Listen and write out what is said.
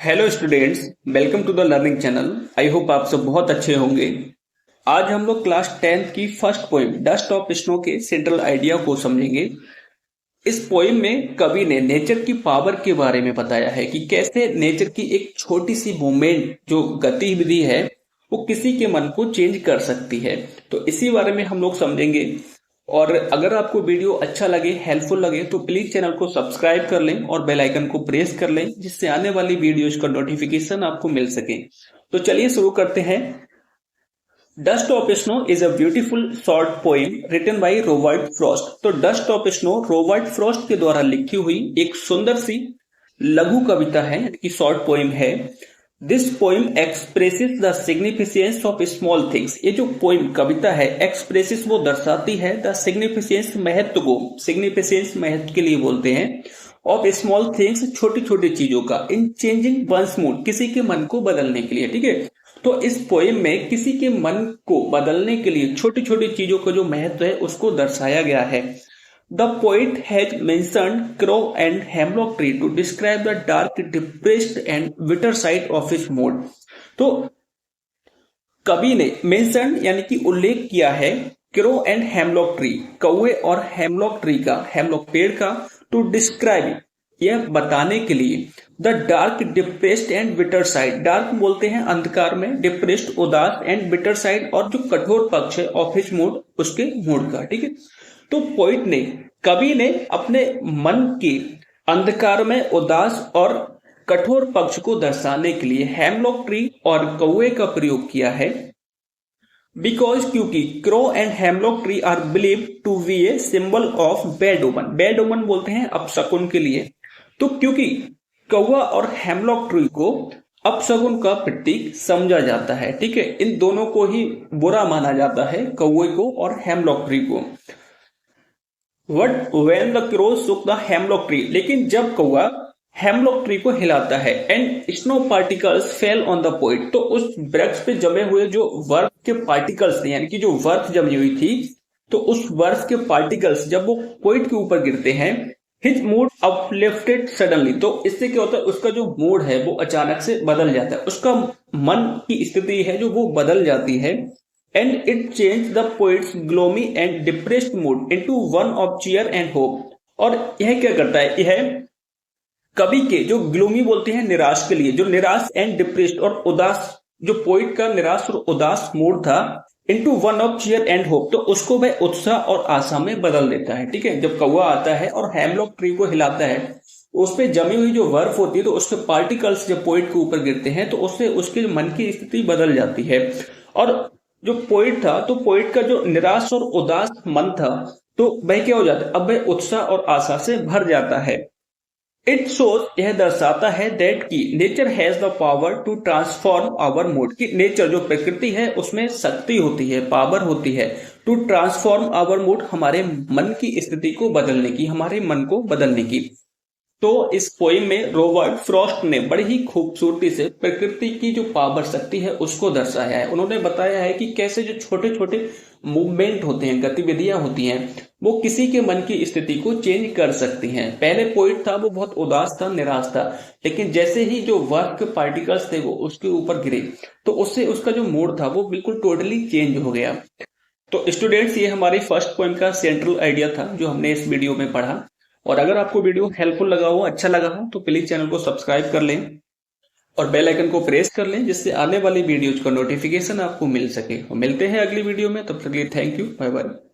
Hello students, welcome to the learning channel. I hope आप सब बहुत अच्छे होंगे। आज हम लोग क्लास 10th की first poem dust of snow के सेंट्रल आइडिया को समझेंगे। इस पोइम में कवि ने नेचर की पावर के बारे में बताया है कि कैसे नेचर की एक छोटी सी मूवमेंट जो गतिविधि है वो किसी के मन को चेंज कर सकती है। तो इसी बारे में हम लोग समझेंगे। और अगर आपको वीडियो अच्छा लगे, हेल्पफुल लगे तो प्लीज चैनल को सब्सक्राइब कर लें और बेल आइकन को प्रेस कर लें, जिससे आने वाली वीडियोज का नोटिफिकेशन आपको मिल सके। तो चलिए शुरू करते हैं। Dust of Snow is a beautiful short poem written by Robert Frost. तो Dust of Snow Robert Frost के द्वारा लिखी हुई एक सुंदर सी लघु कविता है, कि शॉर्ट पोएम है। This poem expresses the significance of small things. ये जो पोइम कविता है एक्सप्रेसेस, वो दर्शाती है द सिग्निफिकेंस, महत्व को। सिग्निफिकेंस महत्व के लिए बोलते हैं। ऑफ स्मॉल थिंग्स, छोटी छोटी चीजों का। इन चेंजिंग वंस मूड, किसी के मन को बदलने के लिए। ठीक है, तो इस पोइम में किसी के मन को बदलने के लिए छोटी छोटी चीजों का जो महत्व है उसको दर्शाया गया है। The poet has mentioned crow and hemlock tree to describe the dark, depressed and bitter side of his mood। तो कवि ने मेंशन यानी कि उल्लेख किया है क्रो एंड हेमलॉक ट्री, कौवे और हेमलॉक ट्री का, हेमलॉक पेड़ का, टू डिस्क्राइब, यह बताने के लिए, the dark, depressed and bitter side. Dark बोलते हैं अंधकार में, डिप्रेस्ड उदास, एंड बिटर साइड और जो कठोर पक्ष है ऑफ हिज मूड, उसके मूड का। ठीक है, तो पोइट ने, कवि ने अपने मन के अंधकार में उदास और कठोर पक्ष को दर्शाने के लिए हेमलॉक ट्री और कौवे का प्रयोग किया है। बिकॉज, क्योंकि crow and hemlock tree are believe to be a symbol of bad omen. Bad omen बोलते हैं अपशकुन के लिए। तो क्योंकि कौवा और हेमलॉक ट्री को अपशकुन का प्रतीक समझा जाता है, ठीक है, इन दोनों को ही बुरा माना जाता है, कौवे को और हेमलॉक ट्री को। What when the crow shook the hemlock tree, लेकिन जब कौवा हेमलॉक ट्री को हिलाता है, and snow particles fell on the poet, तो उस वृक्ष पे जमे हुए जो बर्फ के पार्टिकल्स थे, यानी कि जो बर्फ जमी हुई थी, तो उस बर्फ के पार्टिकल्स जब वो पोइट के ऊपर गिरते हैं, हिज मूड अपलिफ्टेड सडनली, तो इससे क्या होता है, उसका जो मूड है वो अचानक से बदल जाता है, उसका मन की स्थिति है जो वो बदल जाती है। And it changed the poet's gloomy and depressed mood into one of cheer and hope। और यह क्या करता है, यह कवि के जो ग्लूमी बोलते हैं निराश के लिए, जो निराश एंड डिप्रेस्ड और उदास, जो पोइट का निराश और उदास मूड था, into one of cheer and hope, तो उसको वह उत्साह और आशा में बदल देता है। ठीक है, जब कौवा आता है और हेमलॉक ट्री को हिलाता है, उस पे जमी हुई जो बर्फ होती है, तो उसके पार्टिकल्स जब पोइट के ऊपर गिरते हैं तो उससे उसके मन की स्थिति बदल जाती है। और जो पोइट था, तो पोइट का जो निराश और उदास मन था, तो वह क्या हो जाता है, अब वह उत्साह और आशा से भर जाता है। इट शोज, यह दर्शाता है, दैट की nature has the power to transform our mood, कि नेचर जो प्रकृति है उसमें शक्ति होती है, पावर होती है, टू ट्रांसफॉर्म आवर मूड, हमारे मन की स्थिति को बदलने की, हमारे मन को बदलने की। तो इस पोइम में रॉबर्ट फ्रॉस्ट ने बड़ी ही खूबसूरती से प्रकृति की जो पावर शक्ति है उसको दर्शाया है। उन्होंने बताया है कि कैसे जो छोटे छोटे मूवमेंट होते हैं, गतिविधियां होती हैं, वो किसी के मन की स्थिति को चेंज कर सकती हैं। पहले पोइट था वो बहुत उदास था, निराश था, लेकिन जैसे ही जो वर्क के पार्टिकल्स थे वो उसके ऊपर गिरे, तो उससे उसका जो मूड था वो बिल्कुल टोटली चेंज हो गया। तो स्टूडेंट्स, ये हमारी फर्स्ट पोइम का सेंट्रल आइडिया था जो हमने इस वीडियो में पढ़ा। और अगर आपको वीडियो हेल्पफुल लगा हो, अच्छा लगा हो, तो प्लीज चैनल को सब्सक्राइब कर लें और बेल आइकन को प्रेस कर लें, जिससे आने वाली वीडियोज का नोटिफिकेशन आपको मिल सके। और मिलते हैं अगली वीडियो में, तब तक के लिए थैंक यू, बाय बाय।